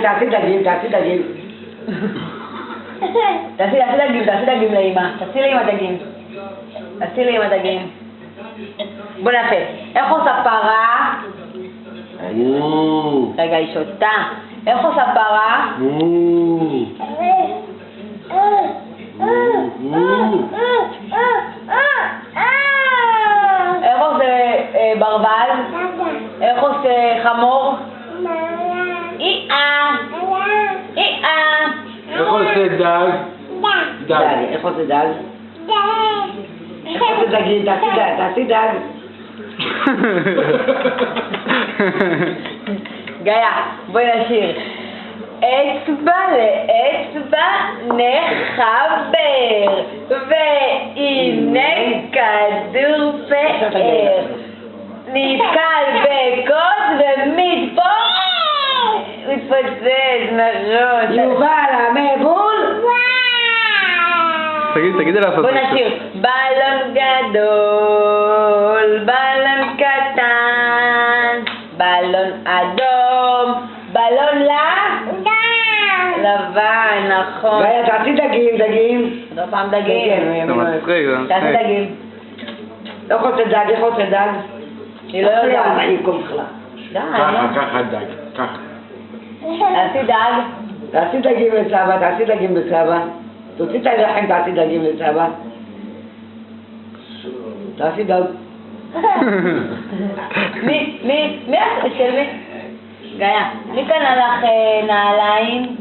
תעשי דגים. תעשי דגים לאמא. תעשי לאמא דגים. בוא נעשה. איך עושה פרה? רגע, היא שותה. איך עושה פרה? איך עושה ברווז? איך עושה חמור? איה. איך עושה דג? איך עושה דג? איך עושה דגים? תעשי דג. גאיה, בואי נשיר. אצבע לאצבע נחבר, והנה כדור פאר, נתקל בקוד מתפוצץ נכון. יובל המבול. תגידי לעשות. בוא נשיר. בלון גדול, בלון קטן, בלון אדום, בלון לבן, נכון. גאיה, תעשי דגים. עוד פעם דגים. זה מצחיק. תעשי דגים. איך עושה דג? היא לא יודעת. די. ככה דג. ככה. תעשי דגים לסבא. תוציא את הלחם, תעשי דגים לסבא. תעשי דג. מי? של מי? גאיה, מי קנה לך נעליים?